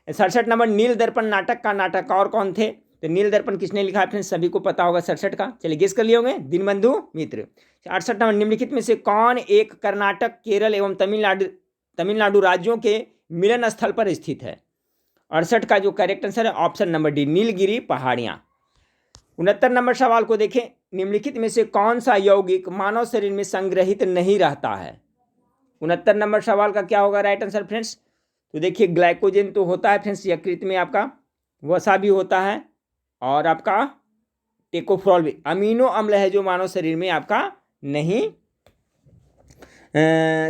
67 नंबर नील दर्पण नाटक का नाटककार कौन थे? तो नील दर्पण किसने लिखा है फ्रेंड्स? सभी को पता होगा 67 का। चलिए गेस कर लिए होंगे, दीनबंधु मित्र। 68 नंबर निम्नलिखित में से कौन एक कर्नाटक, केरल एवं तमिलनाडु राज्यों के मिलन स्थल पर स्थित है? 68 का जो करेक्ट आंसर है ऑप्शन नंबर डी नीलगिरी पहाड़ियां। 69 नंबर सवाल को देखें। निम्नलिखित में से कौन सा यौगिक मानव शरीर में संग्रहित नहीं रहता है? 69 नंबर सवाल का क्या होगा राइट आंसर फ्रेंड्स? तो देखिए ग्लाइकोजन तो होता है फ्रेंड्स यकृत में, आपका वसा भी होता है और आपका टेकोफ्रॉल भी। अमीनो अम्ल है जो मानव शरीर में आपका नहीं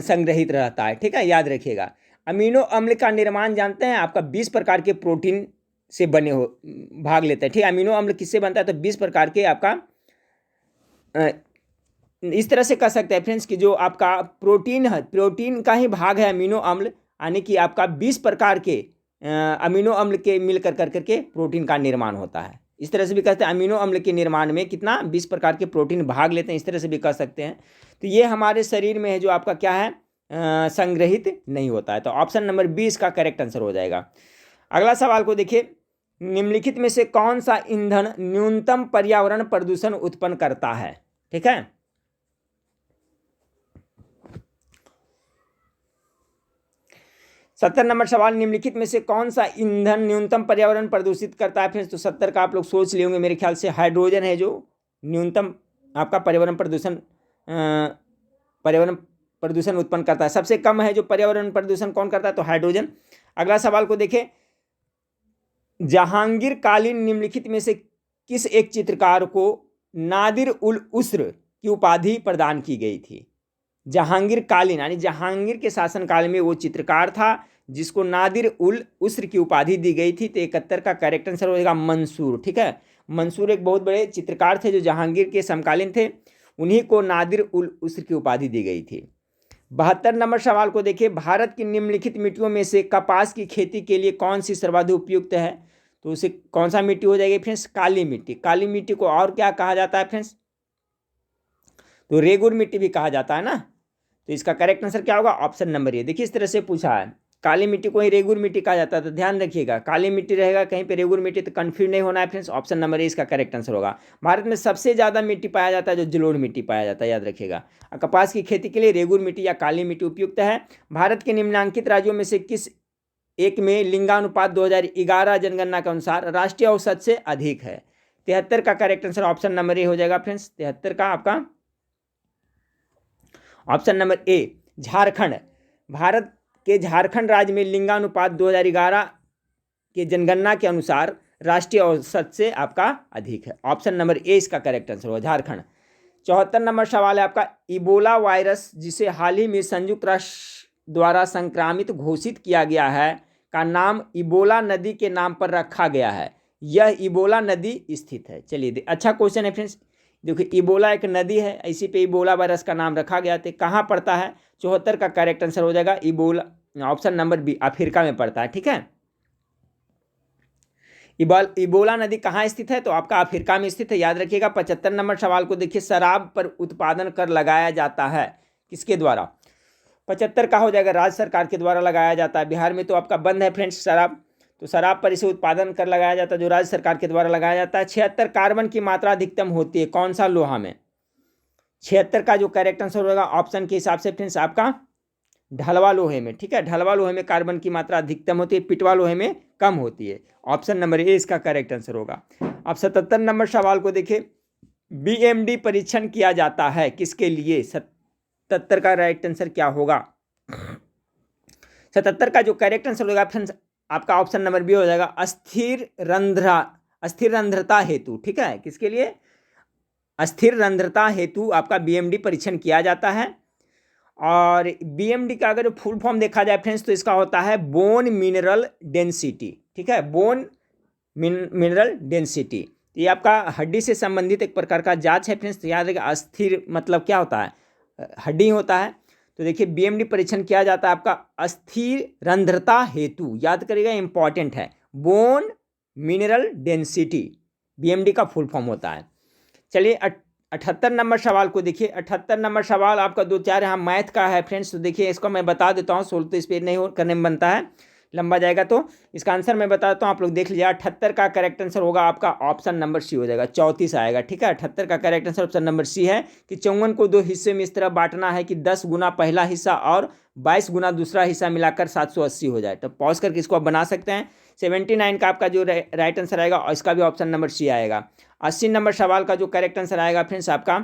संग्रहित रहता है। ठीक है, याद रखिएगा। अमीनो अम्ल का निर्माण जानते हैं, आपका 20 प्रकार के प्रोटीन से बने हो भाग लेते हैं। ठीक है, अमीनो अम्ल किससे बनता है? तो 20 प्रकार के आपका इस तरह से कह सकते हैं फ्रेंड्स कि जो आपका प्रोटीन है, प्रोटीन का ही भाग है अमीनो अम्ल, यानी कि आपका 20 प्रकार के अमीनो अम्ल के मिलकर करके प्रोटीन का निर्माण होता है। इस तरह से भी कहते हैं अमीनो अम्ल के निर्माण में कितना 20 प्रकार के प्रोटीन भाग लेते हैं, इस तरह से भी कह सकते हैं। तो ये हमारे शरीर में है जो आपका क्या है संग्रहित नहीं होता है। तो ऑप्शन नंबर 20 का करेक्ट आंसर हो जाएगा। अगला सवाल को देखिए। निम्नलिखित में से कौन सा ईंधन न्यूनतम पर्यावरण प्रदूषण उत्पन्न करता है? ठीक है, सत्तर नंबर सवाल निम्नलिखित में से कौन सा ईंधन न्यूनतम पर्यावरण प्रदूषित करता है फ्रेंड्स? तो 70 का आप लोग सोच लिए होंगे, मेरे ख्याल से हाइड्रोजन है जो न्यूनतम आपका पर्यावरण प्रदूषण उत्पन्न करता है। सबसे कम है जो पर्यावरण प्रदूषण कौन करता है? तो हाइड्रोजन। अगला सवाल को देखें। जहांगीर कालीन निम्नलिखित में से किस एक चित्रकार को नादिर उल उस्र की उपाधि प्रदान की गई थी? जहांगीर कालीन यानी जहांगीर के शासनकाल में वो चित्रकार था जिसको नादिर उल उस्र की उपाधि दी गई थी। तो 71 का करेक्ट आंसर हो जाएगा मंसूर। ठीक है, मंसूर एक बहुत बड़े चित्रकार थे जो जहांगीर के समकालीन थे, उन्हीं को नादिर उल उस्र की उपाधि दी गई थी। 72 नंबर सवाल को देखिए। भारत की निम्नलिखित मिट्टियों में से कपास की खेती के लिए कौन सी सर्वाधिक उपयुक्त है? तो उसे कौन सा मिट्टी हो जाएगी फ्रेंड्स? काली मिट्टी। काली मिट्टी को और क्या कहा जाता है फ्रेंड्स? तो रेगुर मिट्टी भी कहा जाता है ना। तो इसका करेक्ट आंसर क्या होगा? Option number A. देखिए इस तरह से पूछा है, काली मिट्टी को ही रेगुर मिट्टी कहा जाता है, तो ध्यान रखिएगा काली मिट्टी रहेगा कहीं पे रेगुर मिट्टी, तो कंफ्यूज नहीं होना है फ्रेंड्स। ऑप्शन नंबर ए इसका करेक्ट आंसर होगा। भारत में सबसे ज़्यादा मिट्टी पाया जाता है जो जलोढ़ मिट्टी पाया जाता है, याद रखिएगा। कपास की खेती के लिए रेगुर मिट्टी या काली मिट्टी उपयुक्त है। भारत के निम्नांकित राज्यों में से किस एक में लिंगानुपात 2011 जनगणना के अनुसार राष्ट्रीय औसत से अधिक है? 73 का correct answer option number A हो जाएगा फ्रेंड्स। 73 का आपका option number A Jharkhand. Bharat के झारखंड राज्य में लिंगानुपात 2011 के जनगणना के अनुसार राष्ट्रीय औसत से आपका अधिक है। ऑप्शन नंबर ए इसका करेक्ट आंसर होगा, झारखंड। 74 नंबर सवाल है आपका। इबोला वायरस जिसे हाल ही में संयुक्त राष्ट्र द्वारा संक्रामित घोषित किया गया है का नाम इबोला नदी के नाम पर रखा गया है। यह इबोला नदी स्थित है। चलिए अच्छा क्वेश्चन है फ्रेंड्स। देखिए इबोला एक नदी है, इसी पे इबोला वायरस का नाम रखा गया था। कहाँ पड़ता है? 74 का करेक्ट आंसर हो जाएगा Ebola, option number B, Africa में पड़ता है। ठीक है, इबोला नदी कहाँ स्थित है? तो आपका अफ्रीका में स्थित है, याद रखिएगा। 75 नंबर सवाल को देखिए, शराब पर उत्पादन कर लगाया जाता है किसके द्वारा? 75 का हो जाएगा राज्य सरकार के द्वारा लगाया जाता है। बिहार में तो आपका बंद है फ्रेंड्स शराब, तो शराब पर इसे उत्पादन कर लगाया जाता है जो राज्य सरकार के द्वारा लगाया जाता है। 76 कार्बन की मात्रा अधिकतम होती है कौन सा लोहा में? 76 का जो करेक्ट आंसर होगा ऑप्शन के हिसाब से फ्रेंड्स आपका ढलवा लोहे में। ठीक है, ढलवा लोहे में कार्बन की मात्रा अधिकतम होती है, पिटवा लोहे में कम होती है। ऑप्शन नंबर ए इसका करेक्ट आंसर होगा। अब 77 नंबर सवाल को देखिए, बीएमडी परीक्षण किया जाता है किसके लिए? 77 का राइट आंसर क्या होगा? 77 का जो करेक्ट आंसर होगा फ्रेंड्स आपका ऑप्शन नंबर बी हो जाएगा, अस्थिर रंध्रता हेतु। ठीक है, किसके लिए? अस्थिर रंध्रता हेतु आपका बीएमडी परीक्षण किया जाता है। और बीएमडी का अगर फुल फॉर्म देखा जाए फ्रेंड्स तो इसका होता है बोन मिनरल डेंसिटी। ठीक है, बोन मिनरल डेंसिटी, ये आपका हड्डी से संबंधित एक प्रकार का जांच है फ्रेंड्स। तो याद रखिएगा, अस्थिर मतलब क्या होता है? हड्डी होता है। तो देखिए बीएमडी परीक्षण किया जाता है आपका अस्थिर रंध्रता हेतु, याद करिएगा, इंपॉर्टेंट है। बोन मिनरल डेंसिटी बीएमडी का फुल फॉर्म होता है। चलिए 78 नंबर सवाल को देखिए। 78 नंबर सवाल आपका 2-4 यहाँ मैथ का है फ्रेंड्स। तो देखिए इसको मैं बता देता हूँ, सोल्व तो इस पर नहीं करने में बनता है, लंबा जाएगा। तो इसका आंसर मैं बता देता हूँ, आप लोग देख लीजिए। 78 का करेक्ट आंसर होगा आपका ऑप्शन नंबर सी हो जाएगा, 34 आएगा। ठीक है, 78 का correct answer option number C है कि 54 को 2 हिस्से में इस तरह बांटना है कि 10 गुना पहला हिस्सा और 22 गुना दूसरा हिस्सा मिलाकर 780 हो जाए। तो पॉज करके इसको आप बना सकते हैं। 79 का आपका जो राइट आंसर आएगा और इसका भी ऑप्शन नंबर सी आएगा। 80 नंबर सवाल का जो करेक्ट आंसर आएगा फ्रेंड्स आपका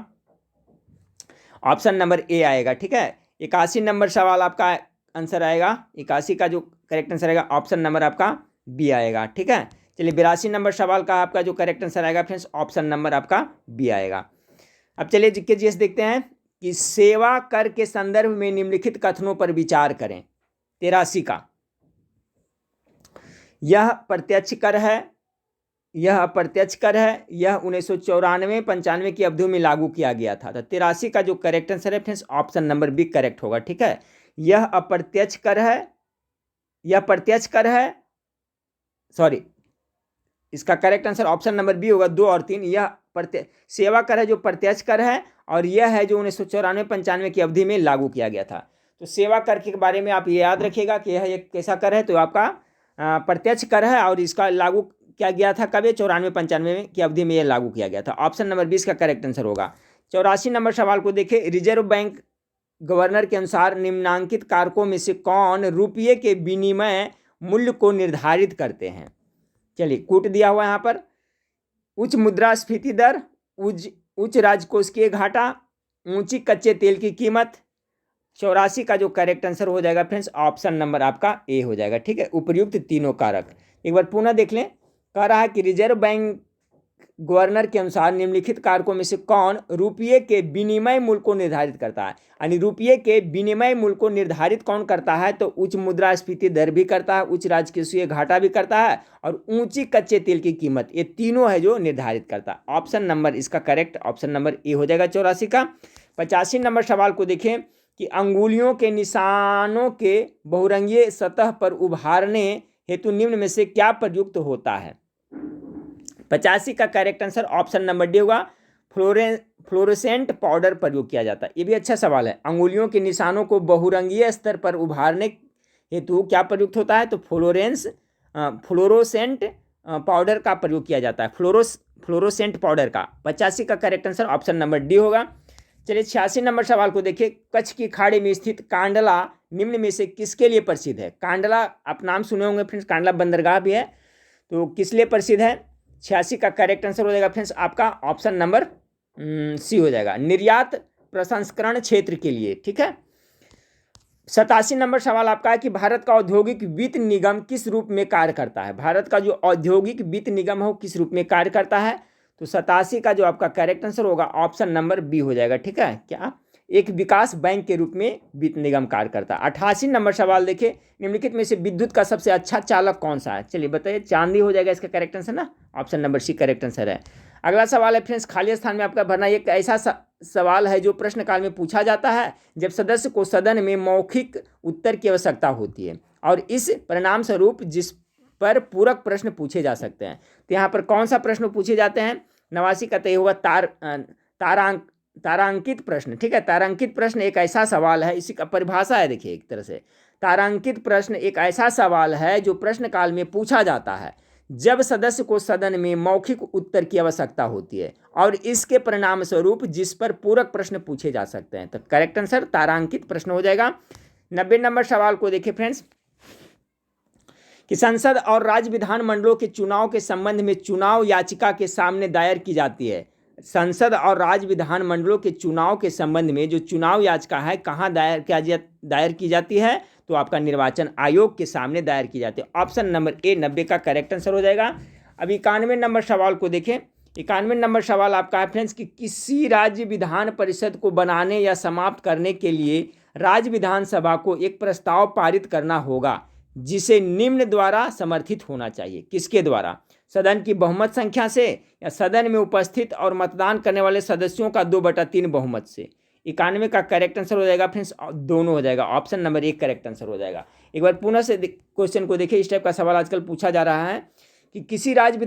ऑप्शन नंबर ए आएगा। ठीक है, 81 नंबर सवाल आपका आंसर आएगा, 81 का जो करेक्ट आंसर आएगा ऑप्शन नंबर आपका बी आएगा। ठीक है, चलिए 82 नंबर सवाल का आपका जो करेक्ट आंसर आएगा फ्रेंड्स ऑप्शन नंबर आपका बी आएगा। अब चलिए जीके जीएस देखते हैं कि सेवा कर के संदर्भ में निम्नलिखित कथनों पर विचार करें। 83 का, यह प्रत्यक्ष कर है, यह अप्रत्यक्ष कर है, यह 1994-95 की अवधि में लागू किया गया था। तो 83 का जो करेक्ट आंसर है friends option number B correct होगा। ठीक है, यह अप्रत्यक्ष कर है, यह प्रत्यक्ष कर है, सॉरी, इसका correct answer option number B होगा 2 और 3। यह सेवा कर है जो प्रत्यक्ष कर है, और यह है जो 1994-95 की अवधि में लागू किया गया था। तो सेवा कर के बारे में आप ये याद रखिएगा कि यह एक कैसा कर है, तो आपका प्रत्यक्ष कर है और इसका लागू किया गया था कब? 94-95 की अवधि में यह लागू किया गया था। ऑप्शन नंबर 20 का करेक्ट आंसर होगा। 84 नंबर सवाल को देखिए, रिजर्व बैंक गवर्नर के अनुसार निम्नांकित कारकों में से कौन रुपये के विनिमय मूल्य को निर्धारित करते हैं? चलिए कूट दिया हुआ यहाँ पर, उच्च मुद्रास्फीति दर, उच्च राजकोषीय घाटा, ऊंची कच्चे तेल की कीमत। 84 का जो करेक्ट आंसर हो जाएगा फ्रेंड्स ऑप्शन नंबर आपका ए हो जाएगा। ठीक है, उपयुक्त तीनों कारक। एक बार पुनः देख लें, कह रहा है कि रिजर्व बैंक गवर्नर के अनुसार निम्नलिखित कारकों में से कौन रुपये के विनिमय मूल्य को निर्धारित करता है? यानी रुपये के विनिमय मूल्य को निर्धारित कौन करता है? तो उच्च मुद्रास्फीति दर भी करता है, उच्च राजकोषीय घाटा भी करता है, और ऊंची कच्चे तेल की कीमत, ये तीनों है जो निर्धारित करता है। ऑप्शन नंबर इसका करेक्ट ऑप्शन नंबर ए हो जाएगा 84 का। 85 नंबर सवाल को देखें कि अंगुलियों के निशानों के बहुरंगीय सतह पर उभारने हेतु निम्न में से क्या प्रयुक्त होता है? 85 का correct answer option number D होगा, फ्लोरोसेंट पाउडर प्रयोग किया जाता है। ये भी अच्छा सवाल है। अंगुलियों के निशानों को बहुरंगीय स्तर पर उभारने हेतु क्या प्रयुक्त होता है? तो फ्लोरोसेंट पाउडर का प्रयोग किया जाता है, फ्लोरोसेंट पाउडर का। 85 का correct answer option number D होगा। चलिए 86 नंबर सवाल को देखिए, कच्छ की खाड़ी में स्थित कांडला निम्न में से किसके लिए प्रसिद्ध है? कांडला आप नाम सुने होंगे फ्रेंड्स, कांडला बंदरगाह भी है, तो किस लिए प्रसिद्ध है? 86 का करेक्ट आंसर हो जाएगा फ्रेंड्स आपका ऑप्शन नंबर सी हो जाएगा, निर्यात प्रसंस्करण क्षेत्र के लिए। ठीक है, 87 नंबर सवाल आपका है कि भारत का औद्योगिक वित्त निगम किस रूप में कार्य करता है? भारत का जो औद्योगिक वित्त निगम है वो किस रूप में कार्य करता है? तो 87 का जो आपका करेक्ट आंसर होगा ऑप्शन नंबर बी हो जाएगा। ठीक है, क्या? एक विकास बैंक के रूप में वित्त निगम कार्य करता है। 88 नंबर सवाल देखिए, निम्नलिखित में से विद्युत का सबसे अच्छा चालक कौन सा है? चलिए बताइए, चांदी हो जाएगा इसका करेक्ट आंसर ना, option number C correct answer है। अगला सवाल है फ्रेंड्स, खाली स्थान में आपका भरना। एक ऐसा सवाल है जो प्रश्नकाल में पूछा जाता है जब सदस्य को सदन में मौखिक उत्तर की आवश्यकता होती है और इस परिणाम स्वरूप जिस पर पूरक प्रश्न पूछे जा सकते हैं। तो यहाँ पर कौन सा प्रश्न पूछे जाते हैं? 89 का तय होगा तारांकित प्रश्न। ठीक है, तारांकित प्रश्न एक ऐसा सवाल है, इसी का परिभाषा है, देखिए एक तरह से तारांकित प्रश्न एक ऐसा सवाल है जो प्रश्न काल में पूछा जाता है जब सदस्य को सदन में मौखिक उत्तर की आवश्यकता होती है और इसके परिणाम स्वरूप जिस पर पूरक प्रश्न पूछे जा सकते हैं। तो करेक्ट आंसर तारांकित प्रश्न हो जाएगा। 90 नंबर सवाल को देखिए फ्रेंड्स, कि संसद और राज्य विधान मंडलों के चुनाव के संबंध में चुनाव याचिका के सामने दायर की जाती है। संसद और राज्य विधान मंडलों के चुनाव के संबंध में जो चुनाव याचिका है कहाँ दायर की जाती है? तो आपका निर्वाचन आयोग के सामने दायर की जाती है। ऑप्शन नंबर ए 90 का करेक्ट आंसर हो जाएगा। अब 91 नंबर सवाल को देखें। 91 नंबर सवाल आपका है फ्रेंड्स, कि किसी राज्य विधान परिषद को बनाने या समाप्त करने के लिए राज्य विधानसभा को एक प्रस्ताव पारित करना होगा जिसे निम्न द्वारा समर्थित होना चाहिए। किसके द्वारा? सदन की बहुमत संख्या से या सदन में उपस्थित और मतदान करने वाले सदस्यों का 2/3 बहुमत से। 91 का करेक्ट आंसर हो जाएगा फ्रेंड्स, दोनों हो जाएगा। ऑप्शन नंबर 1 करेक्ट आंसर हो जाएगा। एक बार पुनः से क्वेश्चन को देखिए। इस टाइप का सवाल आजकल पूछा जा रहा है कि किसी राज्य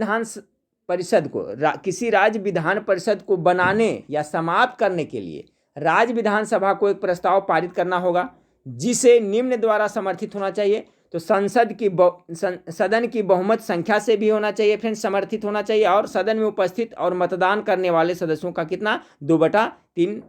विधान परिषद को बनाने या समाप्त करने के लिए राज्य विधानसभा को एक प्रस्ताव पारित करना होगा जिसे निम्न द्वारा समर्थित होना चाहिए। तो सदन की बहुमत संख्या से भी होना चाहिए फ्रेंड्स, समर्थित होना चाहिए, और सदन में उपस्थित और मतदान करने वाले सदस्यों का कितना? 2/3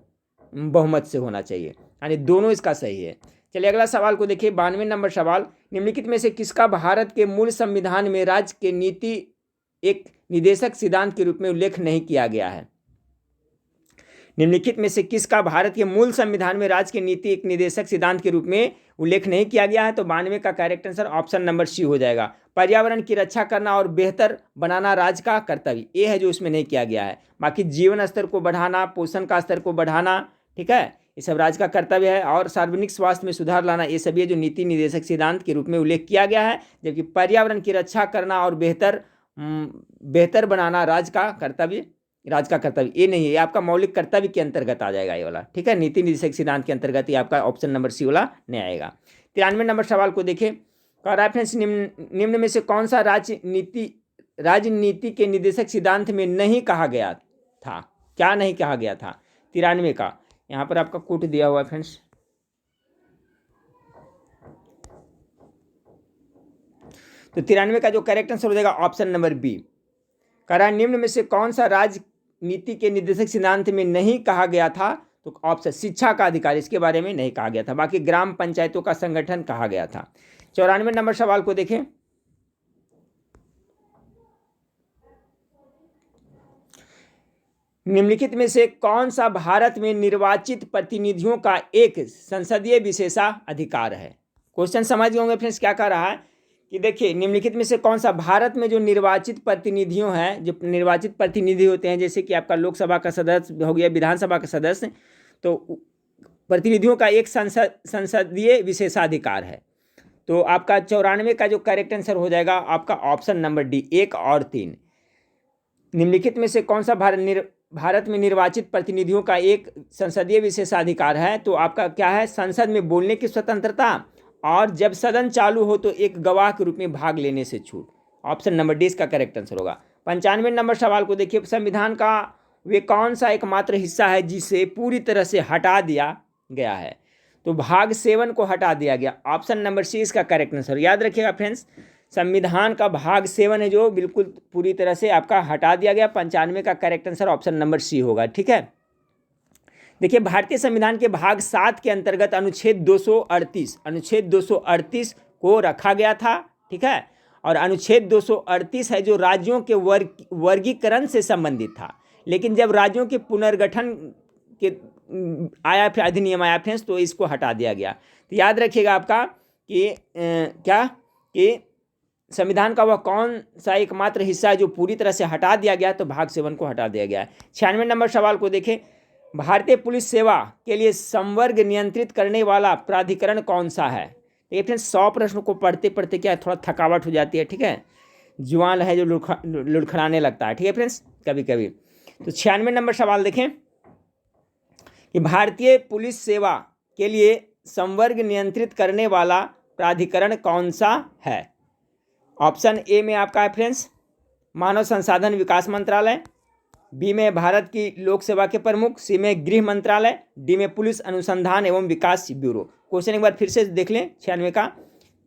बहुमत से होना चाहिए, यानी दोनों इसका सही है। चलिए अगला सवाल को देखिए। 92 नंबर सवाल, निम्नलिखित में से किसका भारत के मूल संविधान में राज्य के नीति एक निदेशक सिद्धांत के रूप में उल्लेख नहीं किया गया है? निम्नलिखित में से किसका भारत के मूल संविधान में राज्य की नीति एक निदेशक सिद्धांत के रूप में उल्लेख नहीं किया गया है? तो 92 का correct answer option number C हो जाएगा। पर्यावरण की रक्षा करना और बेहतर बनाना राज्य का कर्तव्य, ये है जो इसमें नहीं किया गया है। बाकी जीवन स्तर को बढ़ाना, पोषण का स्तर को बढ़ाना, ठीक है, ये सब राज्य का कर्तव्य है। और सार्वजनिक स्वास्थ्य में सुधार लाना, ये सभी है जो नीति निदेशक सिद्धांत के रूप में उल्लेख किया गया है। जबकि पर्यावरण की रक्षा करना और बेहतर बनाना राज्य का कर्तव्य ये नहीं है, ये आपका मौलिक कर्तव्य के अंतर्गत आ जाएगा ये वाला। ठीक है, नीति निदेशक सिद्धांत के अंतर्गत ये आपका ऑप्शन नंबर सी वाला नहीं आएगा। 93 नंबर सवाल को देखें। कह रहा है फ्रेंड्स, निम्न में से कौन सा राजनीति के निदेशक सिद्धांत में नहीं कहा गया था? क्या नहीं कहा गया था? 93 का यहाँ पर आपका कोट दिया हुआ है फ्रेंड्स। तो 93 का जो करेक्ट आंसर हो जाएगा ऑप्शन नंबर बी। कह रहा है निम्न में से कौन सा राजनीति के निदेशक सिद्धांत में नहीं कहा गया था? तो ऑप्शन शिक्षा का अधिकार, इसके बारे में नहीं कहा गया था। बाकी ग्राम पंचायतों का संगठन कहा गया था। 94 नंबर सवाल को देखें। निम्नलिखित में से कौन सा भारत में निर्वाचित प्रतिनिधियों का एक संसदीय विशेषाधिकार है? क्वेश्चन समझ गए होंगे फ्रेंड्स क्या कह रहा है कि देखिए, निम्नलिखित में से कौन सा भारत में जो निर्वाचित प्रतिनिधियों हैं, जो निर्वाचित प्रतिनिधि होते हैं, जैसे कि आपका लोकसभा का सदस्य हो गया, विधानसभा का सदस्य, तो प्रतिनिधियों का एक संसदीय विशेषाधिकार है। तो आपका 94 का जो करेक्ट आंसर हो जाएगा आपका ऑप्शन नंबर डी, 1 और 3। निम्नलिखित में से कौन सा भारत में निर्वाचित प्रतिनिधियों का एक संसदीय विशेषाधिकार है? तो आपका क्या है? संसद में बोलने की स्वतंत्रता और जब सदन चालू हो तो एक गवाह के रूप में भाग लेने से छूट। ऑप्शन नंबर डी इसका करेक्ट आंसर होगा। 95 नंबर सवाल को देखिए। संविधान का वे कौन सा एकमात्र हिस्सा है जिसे पूरी तरह से हटा दिया गया है? तो भाग 7 को हटा दिया गया। ऑप्शन नंबर सी इसका करेक्ट आंसर। याद रखिएगा फ्रेंड्स, संविधान का भाग 7 है जो बिल्कुल पूरी तरह से आपका हटा दिया गया। 95 का correct answer option number C होगा। ठीक है, देखिए भारतीय संविधान के भाग 7 के अंतर्गत अनुच्छेद 238 को रखा गया था। ठीक है, और अनुच्छेद 238 है जो राज्यों के वर्गीकरण से संबंधित था। लेकिन जब राज्यों के पुनर्गठन के अधिनियम आया फ्रेंड्स तो इसको हटा दिया गया। तो याद रखिएगा आपका कि संविधान का वह कौन सा एकमात्र हिस्सा है जो पूरी तरह से हटा दिया गया? तो भाग 7 को हटा दिया गया है। 96 नंबर सवाल को देखें। भारतीय पुलिस सेवा के लिए संवर्ग नियंत्रित करने वाला प्राधिकरण कौन सा है? ये फ्रेंड्स 100 प्रश्न को पढ़ते पढ़ते क्या थोड़ा थकावट हो जाती है। ठीक है, जुआन है जो लुढ़खड़ाने लगता है, ठीक है फ्रेंड्स, कभी कभी। तो 96 नंबर सवाल देखें कि भारतीय पुलिस सेवा के लिए संवर्ग नियंत्रित करने वाला प्राधिकरण कौन सा है? ऑप्शन ए में आपका है फ्रेंड्स मानव संसाधन विकास मंत्रालय, बी में भारत की लोक सेवा के प्रमुख, सी में गृह मंत्रालय, डी में पुलिस अनुसंधान एवं विकास ब्यूरो। क्वेश्चन एक बार फिर से देख लें 96 का।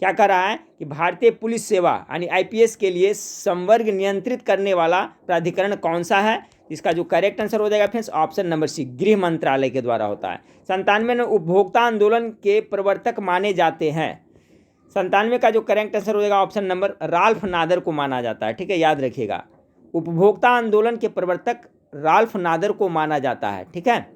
क्या कर रहा है कि भारतीय पुलिस सेवा यानी आईपीएस के लिए संवर्ग नियंत्रित करने वाला प्राधिकरण कौन सा है? इसका जो करेक्ट आंसर हो जाएगा फ्रेंड्स ऑप्शन नंबर सी, गृह मंत्रालय के द्वारा होता है। 97 में उपभोक्ता आंदोलन के प्रवर्तक माने जाते हैं। 97 का जो करेक्ट आंसर हो जाएगा ऑप्शन नंबर राल्फ नादर को माना जाता है, ठीक है, याद रखिएगा। उपभोक्ता आंदोलन के प्रवर्तक राल्फ नादर को माना जाता है, ठीक है।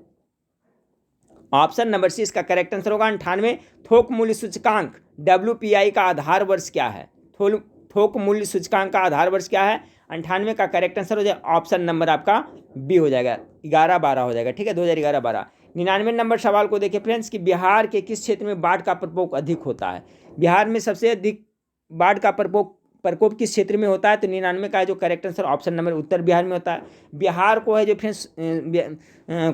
ऑप्शन नंबर सी इसका करेक्ट आंसर होगा। 98 थोक मूल्य सूचकांक WPI का आधार वर्ष क्या है? थोक मूल्य सूचकांक का आधार वर्ष क्या है? 98 का करेक्ट आंसर हो जाएगा ऑप्शन नंबर आपका बी हो जाएगा, 11-12 हो जाएगा, ठीक है, 2011-12। 99 नंबर सवाल को देखिए फ्रेंड्स कि बिहार के किस क्षेत्र में बाढ़ का प्रकोप अधिक होता है? बिहार में सबसे अधिक बाढ़ का प्रकोप किस क्षेत्र में होता है? तो 99 का जो करेक्ट आंसर ऑप्शन नंबर उत्तर बिहार में होता है। बिहार को है जो फ्रेंड्स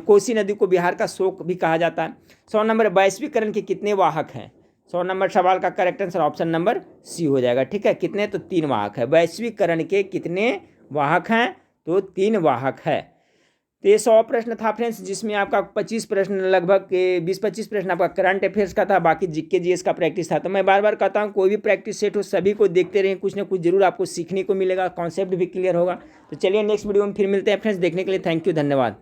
कोसी नदी को बिहार का शोक भी कहा जाता है। 100 नंबर वैश्वीकरण के कितने वाहक हैं? 100 नंबर सवाल का correct answer option number C हो जाएगा, ठीक है। कितने? तो 3 वाहक है। वैश्वीकरण के कितने वाहक हैं? तो 3 वाहक है। तो ये 100 प्रश्न था फ्रेंड्स, जिसमें आपका 25 प्रश्न लगभग 20-25 प्रश्न आपका करंट अफेयर्स का था, बाकी जीके जीएस का प्रैक्टिस था। तो मैं बार बार कहता हूँ कोई भी प्रैक्टिस सेट हो सभी को देखते रहें, कुछ ना कुछ जरूर आपको सीखने को मिलेगा, कॉन्सेप्ट भी क्लियर होगा। तो चलिए नेक्स्ट वीडियो में फिर मिलते हैं फ्रेंड्स, देखने के लिए थैंक यू, धन्यवाद।